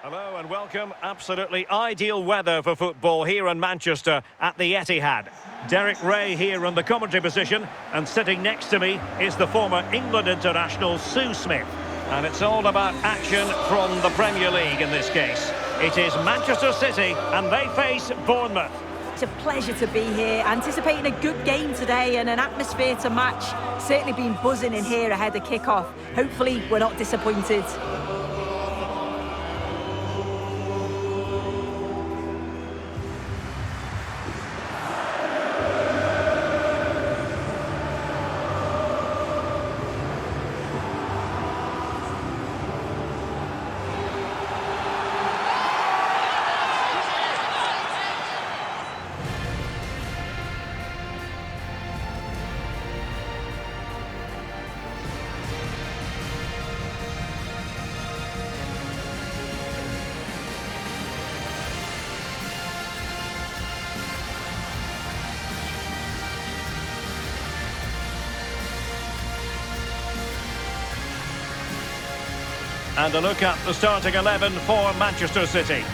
Hello and welcome. Absolutely ideal weather for football here in Manchester at the Etihad. Derek Ray here in the commentary position, and sitting next to me is the former England international Sue Smith. And it's all about action from the Premier League in this case. It is Manchester City and they face Bournemouth. It's a pleasure to be here, anticipating a good game today and an atmosphere to match. Certainly been buzzing in here ahead of kick-off. Hopefully we're not disappointed. And a look at the starting 11 for Manchester City.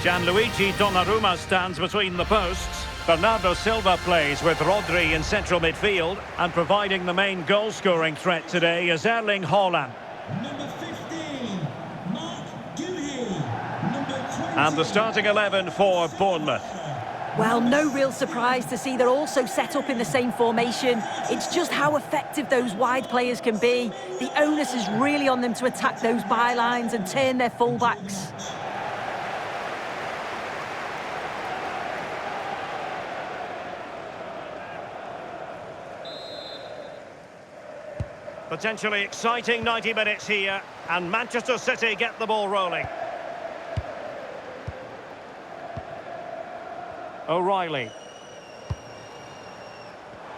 Gianluigi Donnarumma stands between the posts. Bernardo Silva plays with Rodri in central midfield. And providing the main goal-scoring threat today is Erling Haaland. Number 15, Mark Guehi. Number 20. And the starting 11 for Bournemouth. Well, no real surprise to see they're also set up in the same formation. It's just how effective those wide players can be. The onus is really on them to attack those bylines and turn their fullbacks. Potentially exciting 90 minutes here, and Manchester City get the ball rolling. O'Reilly.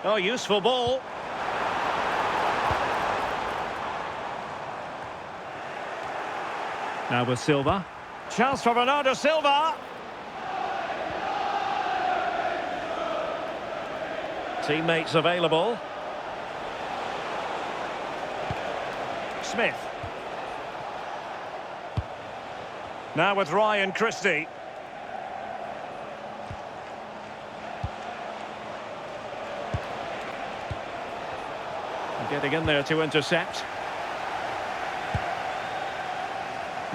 Oh, useful ball. Now with Silva. Chance for Bernardo Silva. Teammates available. Smith. Now with Ryan Christie. Getting in there to intercept.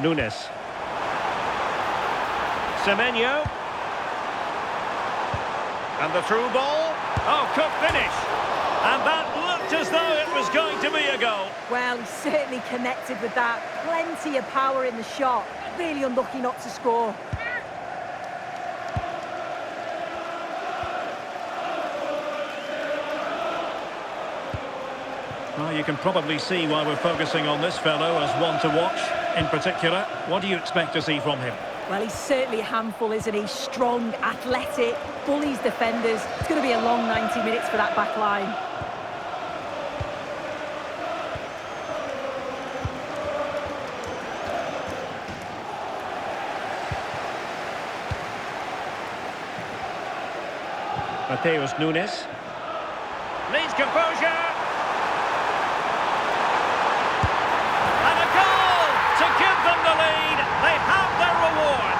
Nunes. Semenyo. And the through ball. Oh, could finish. And that looked as though it was going to be a goal. Well, he certainly connected with that. Plenty of power in the shot. Really unlucky not to score. Well, you can probably see why we're focusing on this fellow as one to watch. In particular, what do you expect to see from him? Well, he's certainly a handful, isn't he? Strong, athletic, bullies defenders. It's going to be a long 90 minutes for that back line. Mateus Nunes. Needs composure. They have their reward.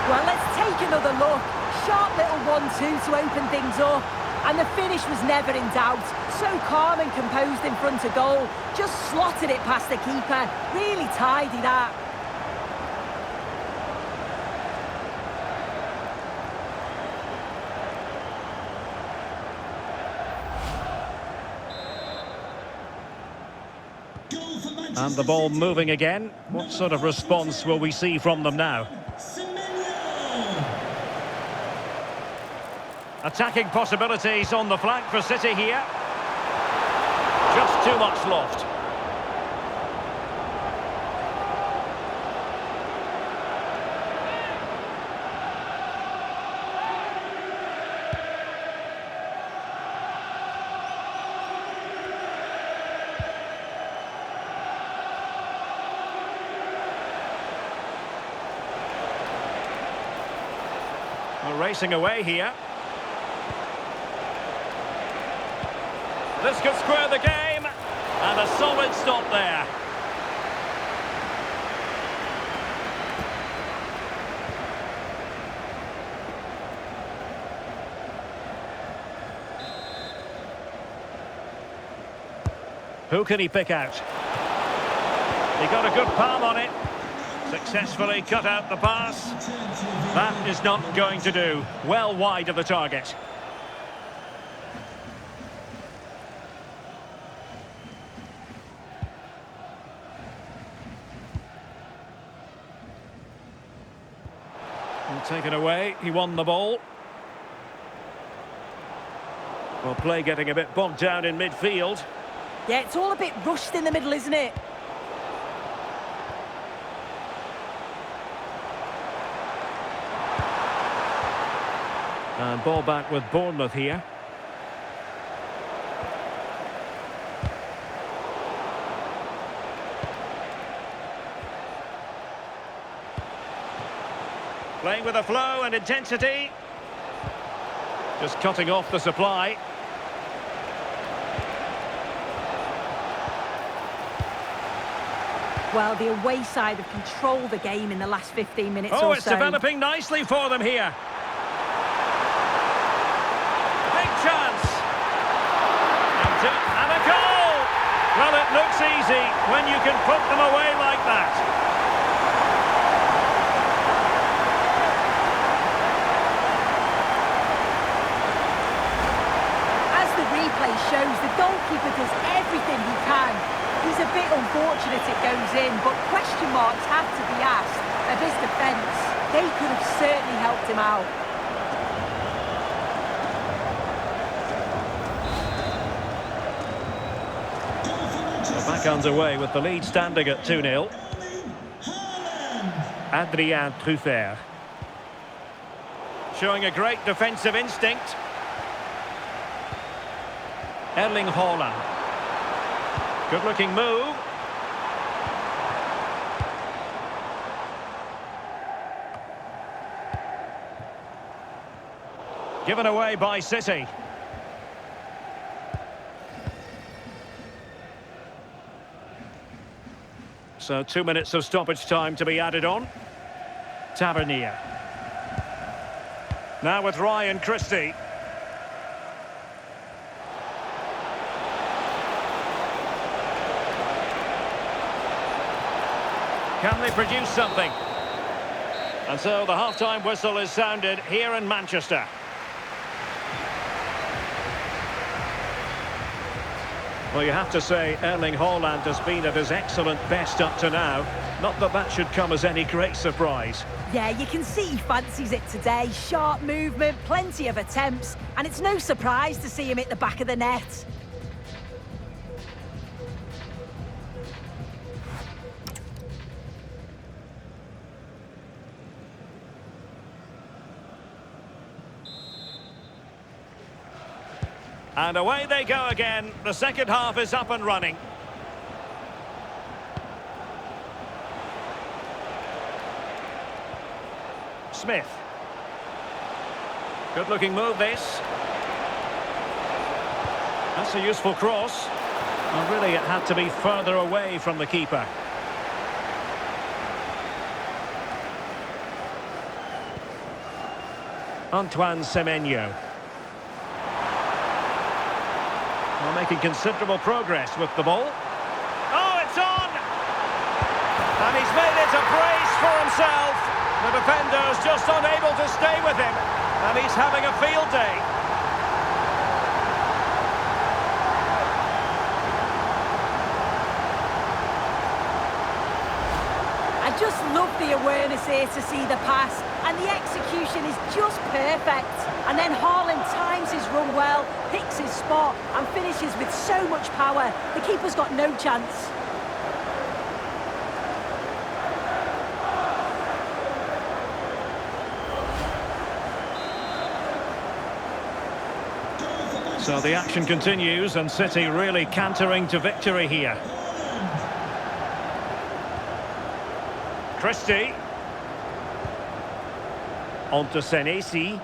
Well, let's take another look. Sharp little 1-2 to open things up. And the finish was never in doubt. So calm and composed in front of goal. Just slotted it past the keeper. Really tidy that. And the ball moving again. What sort of response will we see from them now? Attacking possibilities on the flank for City here. Just too much loft. We're racing away here. This could square the game. And a solid stop there. Who can he pick out? He got a good palm on it. Successfully cut out the pass. That is not going to do. Well wide of the target. He'll take it away. He won the ball. Well, play getting a bit bogged down in midfield. Yeah, it's all a bit rushed in the middle, isn't it? And ball back with Bournemouth here. Playing with a flow and intensity. Just cutting off the supply. Well, the away side have controlled the game in the last 15 minutes or so. Oh, it's developing nicely for them here. Big chance. And a goal! Well, it looks easy when you can put them away like that. As the replay shows, the goalkeeper does everything he can. He's a bit unfortunate it goes in, but question marks have to be asked of his defence. They could have certainly helped him out. So back underway with the lead standing at 2-0. Adrien Truffert. Showing a great defensive instinct. Erling Haaland. Good-looking move. Given away by City. So 2 minutes of stoppage time to be added on. Tavernier. Now with Ryan Christie. Can they produce something? And so the half-time whistle is sounded here in Manchester. Well, you have to say Erling Haaland has been at his excellent best up to now. Not that that should come as any great surprise. Yeah, you can see he fancies it today. Sharp movement, plenty of attempts, and it's no surprise to see him hit the back of the net. And away they go again. The second half is up and running. Smith. Good-looking move, this. That's a useful cross. And really, it had to be further away from the keeper. Antoine Semenyo. Well, making considerable progress with the ball. Oh, it's on! And he's made it a brace for himself. The defender's just unable to stay with him. And he's having a field day. I just love the awareness here to see the pass, and the execution is just perfect. And then Haaland times his run well, picks his spot, and finishes with so much power. The keeper's got no chance. So the action continues, and City really cantering to victory here. Christie. On to Senesi.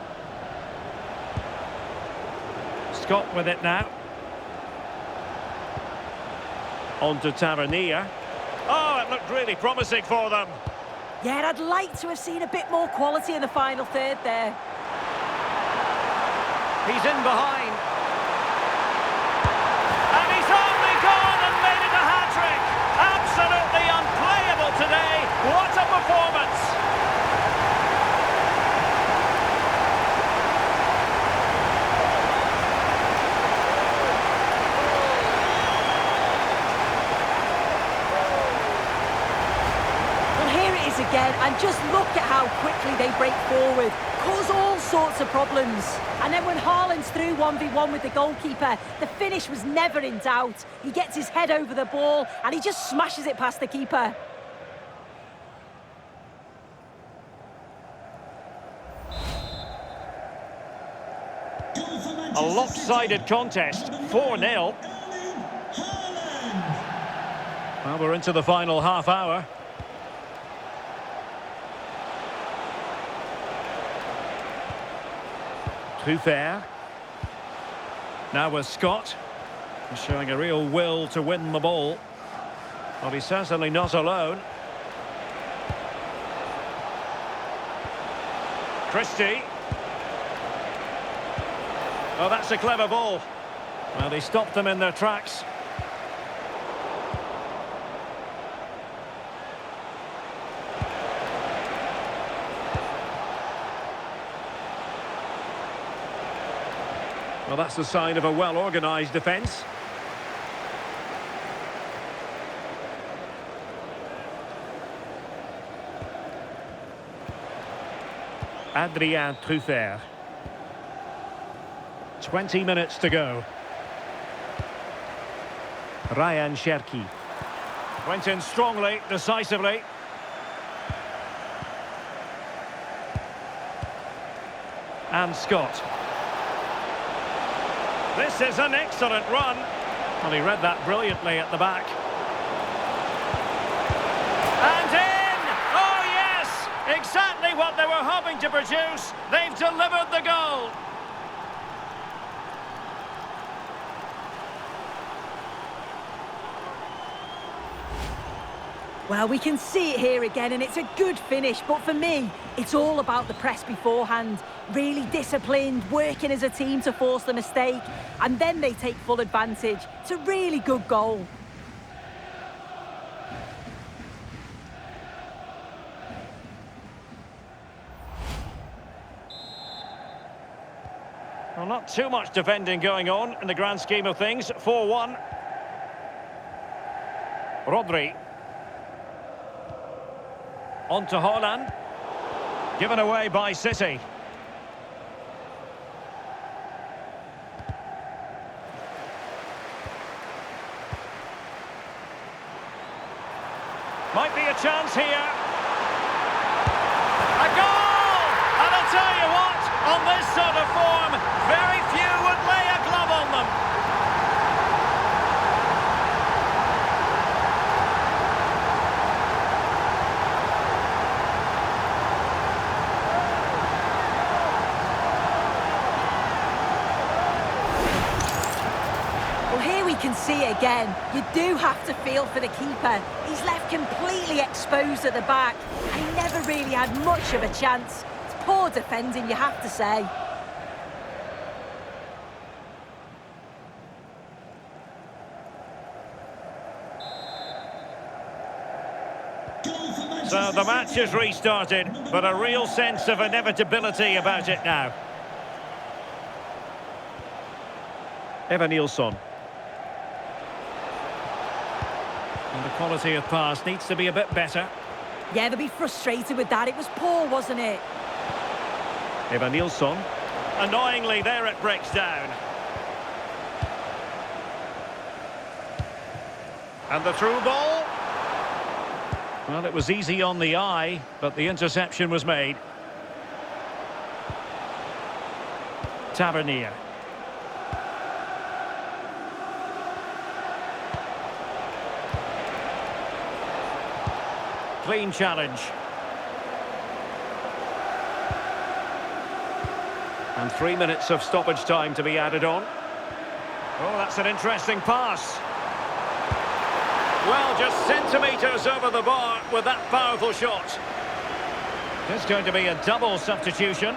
Scott with it now. On to Tavernier. Oh, it looked really promising for them. Yeah, I'd like to have seen a bit more quality in the final third there. He's in behind. And he's only gone and made it a hat-trick. Absolutely unplayable today. What a performance. Well, here it is again, and just look at how quickly they break forward. Cause all sorts of problems. And then when Haaland's through 1v1 with the goalkeeper, the finish was never in doubt. He gets his head over the ball and he just smashes it past the keeper. A lopsided contest, 4-0. Well, we're into the final half hour. Truffert. Now with Scott. He's showing a real will to win the ball. Well, he's certainly not alone. Christie. Oh, that's a clever ball. Well, he stopped them in their tracks. Well, that's the sign of a well-organised defence. Adrien Truffert. 20 minutes to go. Ryan Cherki. Went in strongly, decisively. And Scott. This is an excellent run. Well, he read that brilliantly at the back. And in! Oh, yes! Exactly what they were hoping to produce. They've delivered the goal. Well, we can see it here again, and it's a good finish, but for me, it's all about the press beforehand. Really disciplined, working as a team to force the mistake, and then they take full advantage. It's a really good goal. Well, not too much defending going on in the grand scheme of things. 4-1. Rodri. On to Haaland. Given away by City. Might be a chance here. A goal! And I'll tell you what, on this sort of form, very few would lay a glove on them. You can see it again. You do have to feel for the keeper. He's left completely exposed at the back, and he never really had much of a chance. It's poor defending, you have to say. So the match has restarted, but a real sense of inevitability about it now. Evanilson. And the quality of pass needs to be a bit better. Yeah, they'll be frustrated with that. It was poor, wasn't it? Evanilson. Annoyingly, there it breaks down. And the through ball. Well, it was easy on the eye, but the interception was made. Tavernier. Clean challenge. And 3 minutes of stoppage time to be added on. Oh, that's an interesting pass. Well, just centimetres over the bar with that powerful shot. There's going to be a double substitution.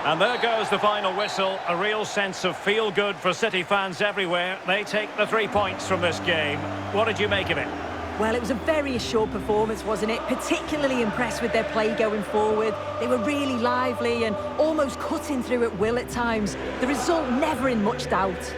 And there goes the final whistle. A real sense of feel-good for City fans everywhere. They take the 3 points from this game. What did you make of it? Well, it was a very assured performance, wasn't it? Particularly impressed with their play going forward. They were really lively and almost cutting through at will at times. The result never in much doubt.